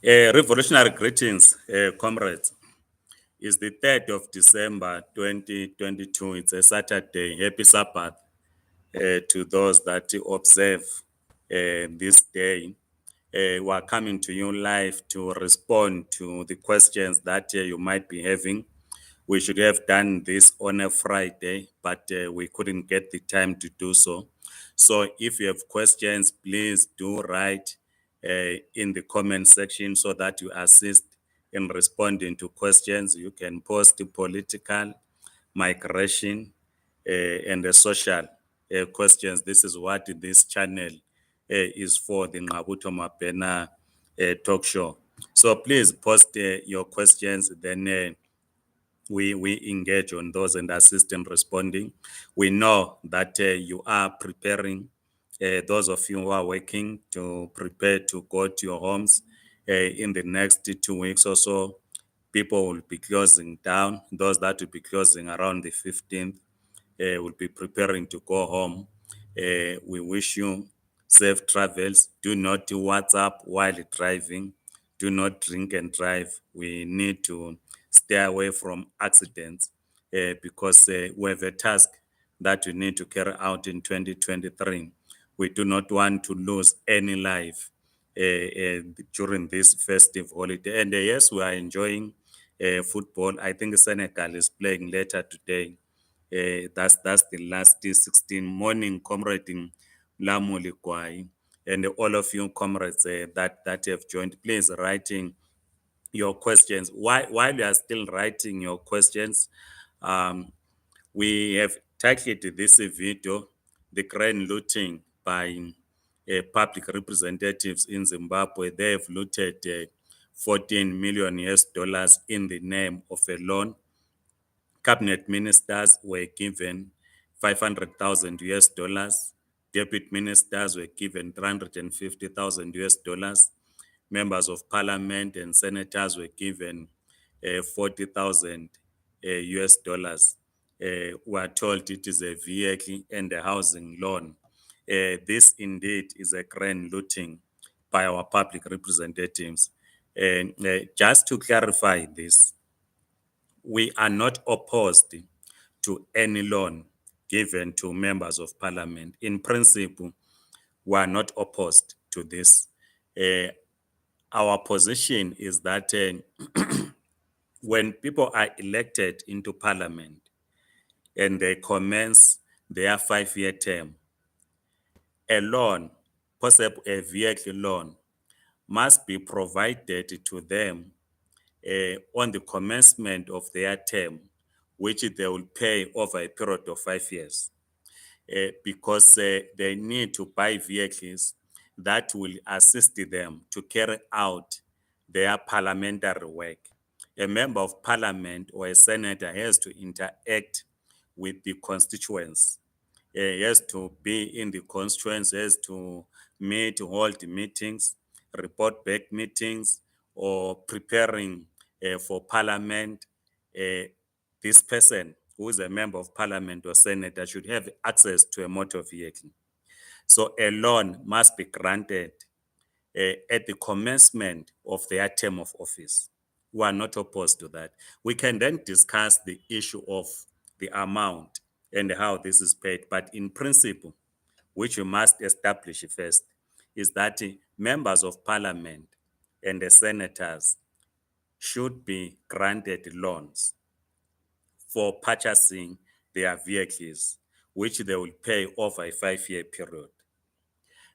Revolutionary greetings, comrades. It's the 3rd of December 2022. It's a Saturday. Happy Sabbath to those that observe this day. We are coming to you live to respond to the questions that you might be having. We should have done this on a Friday, but we couldn't get the time to do so. So if you have questions, please do write in the comment section so that you assist in responding to questions. You can post political, migration, and the social questions. This is what this channel is for, the Ngabuto Mapena talk show. So please post your questions, then we engage on those and assist in responding. We know that you are preparing, those of you who are working to prepare to go to your homes in the next 2 weeks or so. People will be closing down. Those that will be closing around the 15th will be preparing to go home. We wish you safe travels. Do not do WhatsApp while driving. Do not drink and drive. We need to stay away from accidents because we have a task that we need to carry out in 2023. We do not want to lose any life during this festive holiday. And yes, we are enjoying football. I think Senegal is playing later today. That's the last 16 morning, comrade in Lamuli Kwai. And all of you comrades that have joined, please writing your questions. While you are still writing your questions, we have titled this video, "The Grand Looting by Public Representatives in Zimbabwe." They have looted 14 million US dollars in the name of a loan. Cabinet ministers were given 500,000 US dollars. Deputy ministers were given 350,000 US dollars. Members of parliament and senators were given 40,000 US dollars. We are told it is a vehicle and a housing loan. This indeed is a grand looting by our public representatives. And just to clarify this, we are not opposed to any loan given to members of parliament. In principle, we are not opposed to this. Our position is that when people are elected into parliament and they commence their 5-year term, a loan, possibly a vehicle loan, must be provided to them on the commencement of their term, which they will pay over a period of 5 years, because they need to buy vehicles that will assist them to carry out their parliamentary work. A member of parliament or a senator has to interact with the constituents. He has to be in the constituents, has to meet, hold meetings, report back meetings, or preparing for parliament. This person who is a member of parliament or senator should have access to a motor vehicle. So a loan must be granted at the commencement of their term of office. We are not opposed to that. We can then discuss the issue of the amount and how this is paid. But in principle, which we must establish first, is that members of parliament and the senators should be granted loans for purchasing their vehicles, which they will pay over a 5-year period.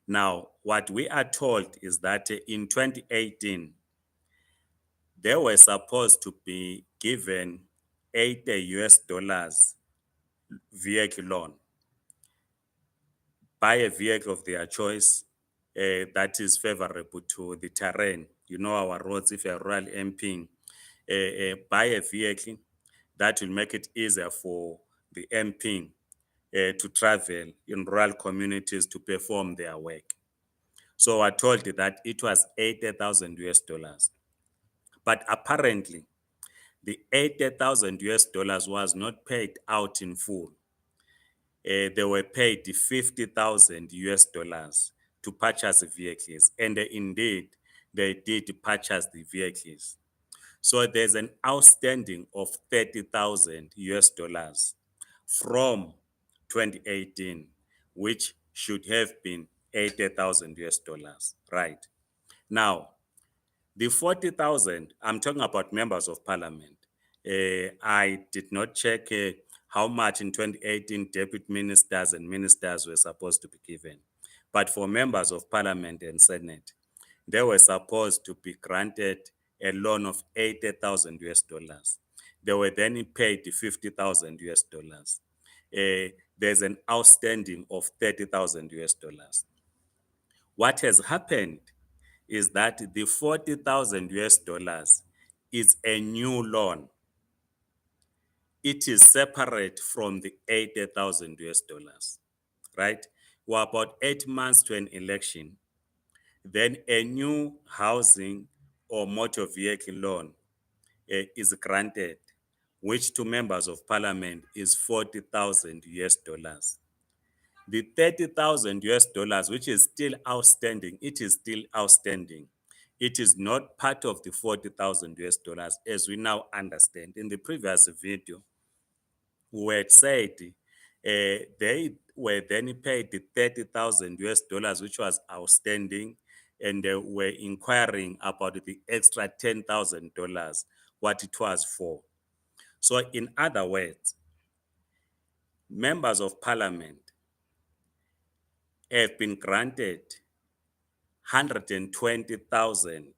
Now, what we are told is that in 2018, they were supposed to be given 80 US dollars vehicle loan. Buy a vehicle of their choice that is favorable to the terrain. You know our roads, if you're rural MP, buy a vehicle that will make it easier for the MP to travel in rural communities to perform their work. So I told you that it was 80,000 US dollars. But apparently, the 80,000 US dollars was not paid out in full. They were paid 50,000 US dollars to purchase vehicles. And indeed, they did purchase the vehicles. So there's an outstanding of 30,000 US dollars from 2018, which should have been 80,000 US dollars, right? Now, the 40,000, I'm talking about members of parliament. I did not check how much in 2018 deputy ministers and ministers were supposed to be given. But for members of parliament and senate, they were supposed to be granted a loan of 80,000 US dollars. They were then paid 50,000 US dollars. There's an outstanding of 30,000 US dollars. What has happened is that the 40,000 US dollars is a new loan. It is separate from the 80,000 US dollars, right? We're about 8 months to an election. Then a new housing or motor vehicle loan is granted, which to members of parliament is 40,000 US dollars. The 30,000 US dollars, which is still outstanding, it is still outstanding. It is not part of the 40,000 US dollars as we now understand. In the previous video, we had said they were then paid the 30,000 US dollars, which was outstanding, and they were inquiring about the extra $10,000, what it was for. So, in other words, members of parliament have been granted 120,000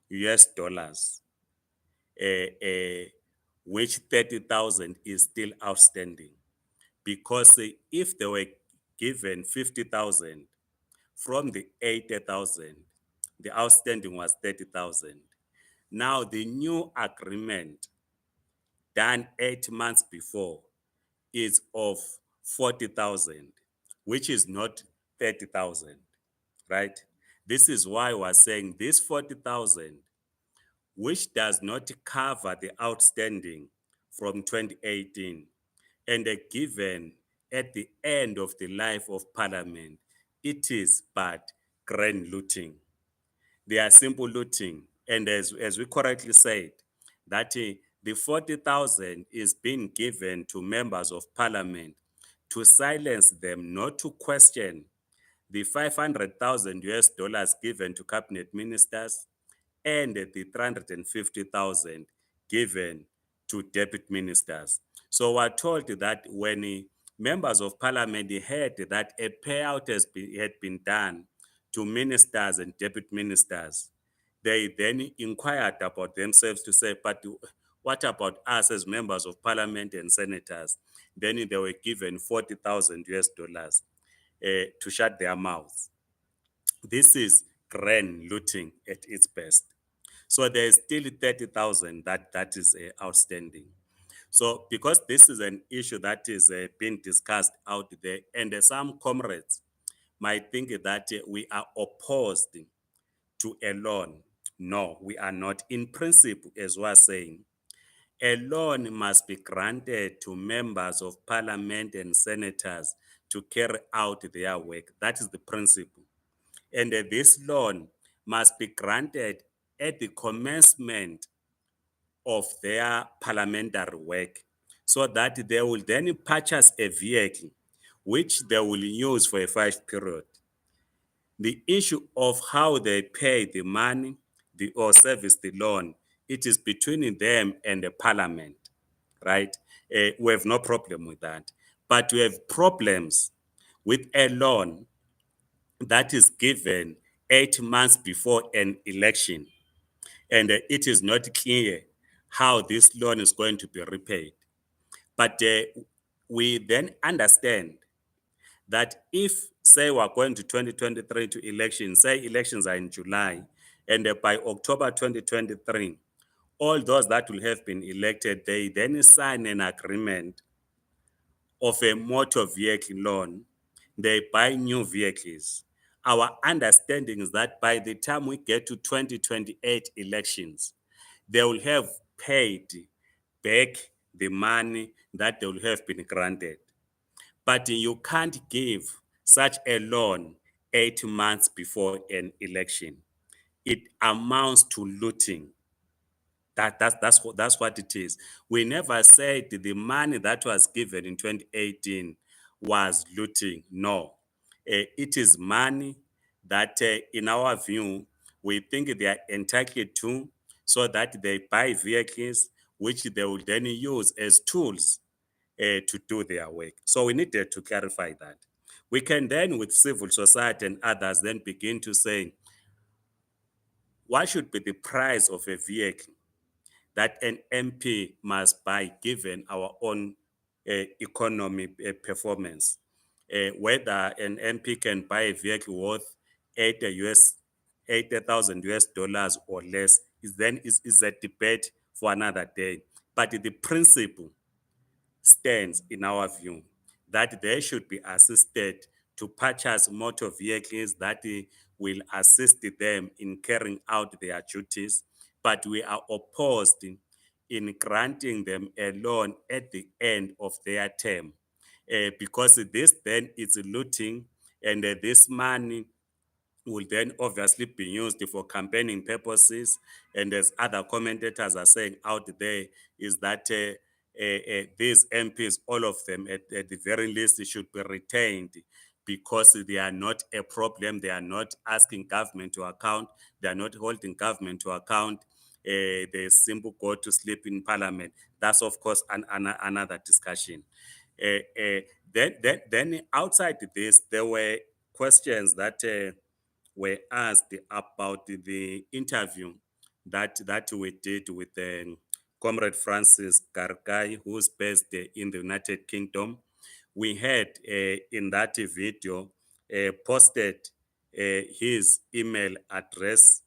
US dollars, which 30,000 is still outstanding. Because if they were given 50,000 from the 80,000, the outstanding was 30,000. Now the new agreement done 8 months before is of 40,000, which is not 30,000, right? This is why we're saying this 40,000, which does not cover the outstanding from 2018, and given at the end of the life of parliament, it is but grand looting. They are simple looting. And as we correctly said, that the 40,000 is being given to members of parliament to silence them, not to question the 500,000 US dollars given to cabinet ministers and the 350,000 given to deputy ministers. So we're told that when members of parliament heard that a payout had been done to ministers and deputy ministers, they then inquired about themselves to say, but what about us as members of parliament and senators? Then they were given 40,000 US dollars to shut their mouths. This is grand looting at its best. So there's still 30,000 that is outstanding. So because this is an issue that is being discussed out there, and some comrades might think that we are opposed to a loan. No, we are not. In principle, as we are saying, a loan must be granted to members of parliament and senators to carry out their work. That is the principle. And this loan must be granted at the commencement of their parliamentary work, so that they will then purchase a vehicle which they will use for a 5 period. The issue of how they pay the money or service the loan, it is between them and the parliament, right? We have no problem with that. But we have problems with a loan that is given 8 months before an election, and it is not clear how this loan is going to be repaid. But we then understand that if, say, we're going to 2023 to elections, say elections are in July, and by October 2023, all those that will have been elected, they then sign an agreement of a motor vehicle loan, they buy new vehicles. Our understanding is that by the time we get to 2028 elections, they will have paid back the money that they will have been granted. But you can't give such a loan 8 months before an election. it amounts to looting. That's what it is. We never said the money that was given in 2018 was looting. No, it is money that, in our view, we think they are entitled to, so that they buy vehicles which they will then use as tools to do their work. So we needed to clarify that. We can then, with civil society and others, then begin to say, what should be the price of a vehicle that an MP must buy given our own economic performance? Whether an MP can buy a vehicle worth 80,000 US dollars or less is a debate for another day. But the principle stands in our view that they should be assisted to purchase motor vehicles that will assist them in carrying out their duties, but we are opposed in granting them a loan at the end of their term, because this then is looting, and this money will then obviously be used for campaigning purposes. And as other commentators are saying out there, is that these MPs, all of them at the very least, should be retained, because they are not a problem. They are not asking government to account. They are not holding government to account. They simply go to sleep in parliament. That's, of course, another discussion. Then outside this, there were questions that were asked about the interview that we did with Comrade Francis Gargai, who's based in the United Kingdom. We had in that video posted his email address,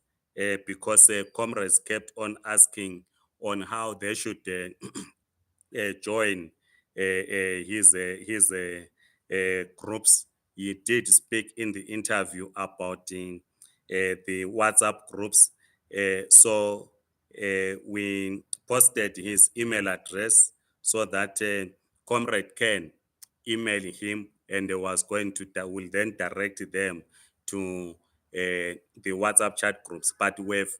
because comrades kept on asking on how they should join his groups. He did speak in the interview about the WhatsApp groups. So we posted his email address so that Comrade can email him, and was going to will then direct them to the WhatsApp chat groups. But we've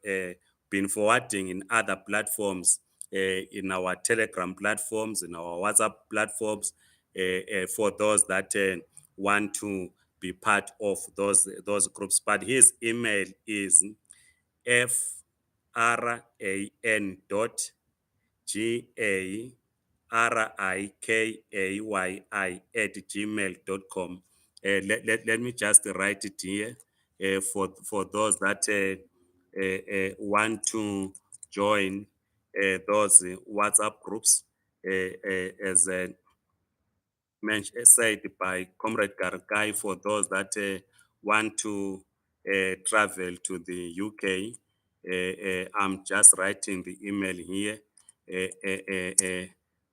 been forwarding in other platforms, in our Telegram platforms, in our WhatsApp platforms, for those that want to be part of those groups. But his email is FRAN dot GARIKAYI@gmail.com. Let me just write it here for those that want to join those WhatsApp groups, as said by Comrade Garkai, for those that want to travel to the UK. I'm just writing the email here.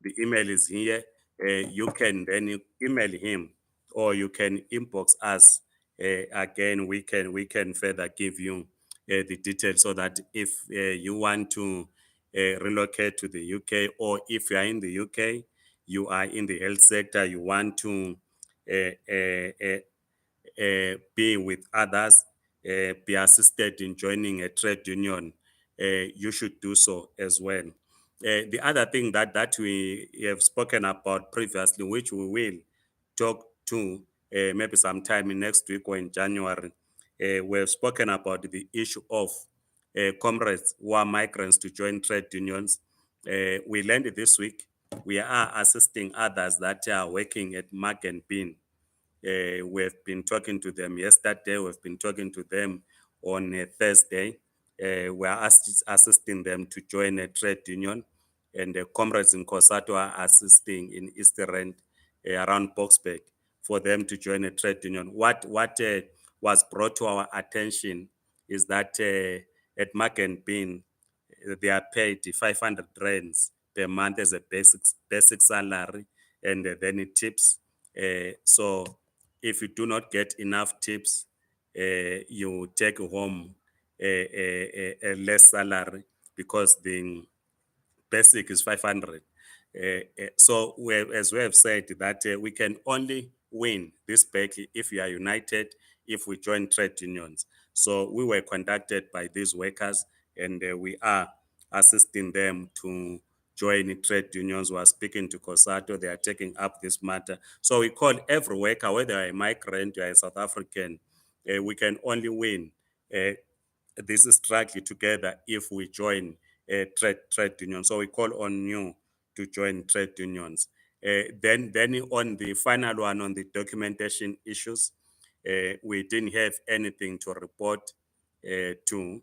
The email is here. You can then email him, or you can inbox us. Again, we can further give you the details, so that if you want to relocate to the UK, or if you are in the UK, you are in the health sector, you want to be with others, be assisted in joining a trade union, you should do so as well. The other thing that we have spoken about previously, which we will talk to maybe sometime in next week or in January, we have spoken about the issue of comrades who are migrants to join trade unions. We learned this week we are assisting others that are working at Mark and Bean. We've been talking to them yesterday. We've been talking to them on Thursday. We are assisting them to join a trade union, and the comrades in Kosato are assisting in Easterend, around Boxburg, for them to join a trade union. What was brought to our attention is that at Mark and Bean, they are paid 500 rands per month as a basic salary, and then it tips. So if you do not get enough tips, you take home a less salary, because the basic is 500. So as we have said, that we can only win this battle if we are united, if we join trade unions. So we were contacted by these workers, and we are assisting them to join trade unions. We are speaking to COSATU. They are taking up this matter. So we call every worker, whether you're a migrant or a South African, we can only win this struggle together if we join trade unions. So we call on you to join trade unions. Then on the final one, on the documentation issues, we didn't have anything to report to.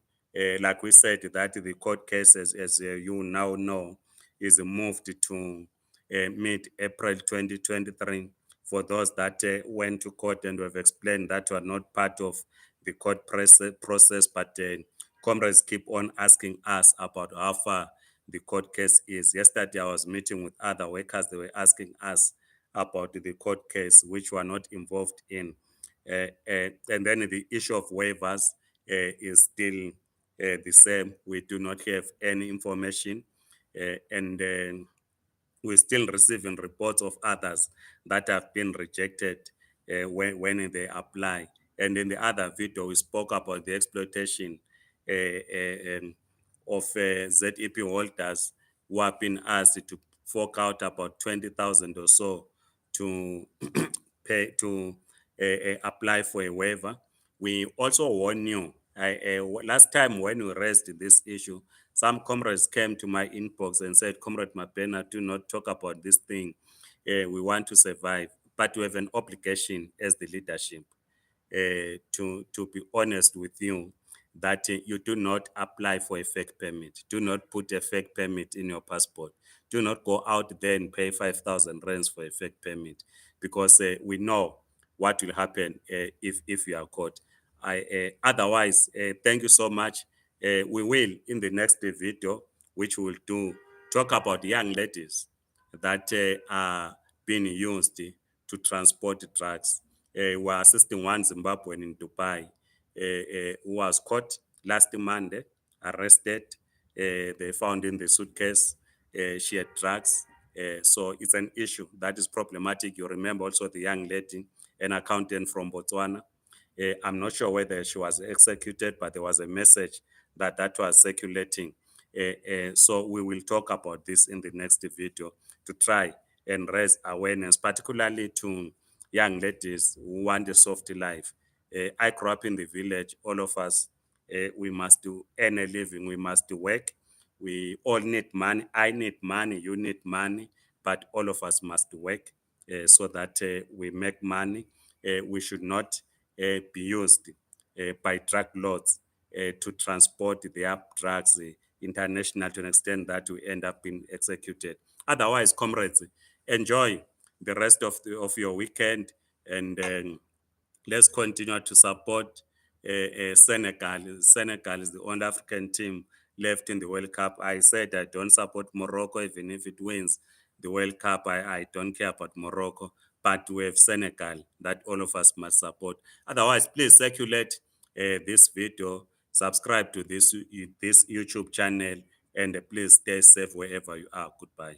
Like we said, that the court case, as you now know, is moved to mid-April 2023. For those that went to court and have explained that were not part of the court process, but comrades keep on asking us about how far the court case is. Yesterday, I was meeting with other workers. They were asking us about the court case, which were not involved in. And then the issue of waivers is still the same. We do not have any information. And we're still receiving reports of others that have been rejected when they apply. And in the other video, we spoke about the exploitation of ZEP holders who have been asked to fork out about 20,000 or so to pay to apply for a waiver. We also warn you. Last time when we raised this issue, some comrades came to my inbox and said, Comrade Mapena, do not talk about this thing. We want to survive, but we have an obligation as the leadership to be honest with you that you do not apply for a fake permit. Do not put a fake permit in your passport. Do not go out there and pay 5,000 rands for a fake permit, because we know what will happen if you are caught. Otherwise, thank you so much. We will, in the next video, which we will do, talk about young ladies that are being used to transport drugs. We're assisting one Zimbabwean in Dubai who was caught last Monday, arrested. They found in the suitcase she had drugs. So it's an issue that is problematic. You remember also the young lady, an accountant from Botswana. I'm not sure whether she was executed, but there was a message that was circulating. So we will talk about this in the next video to try and raise awareness, particularly to young ladies who want a soft life. I grew up in the village. All of us, we must do earn a living. We must work. We all need money. I need money. You need money. But all of us must work so that we make money. We should not be used by drug lords to transport their drugs international to an extent that we end up being executed. Otherwise, comrades, enjoy the rest of your weekend, and let's continue to support Senegal. Senegal is the only African team left in the World Cup. I said I don't support Morocco, even if it wins the World Cup. I don't care about Morocco, but we have Senegal that all of us must support. Otherwise, please circulate this video, subscribe to this YouTube channel, and please stay safe wherever you are. Goodbye.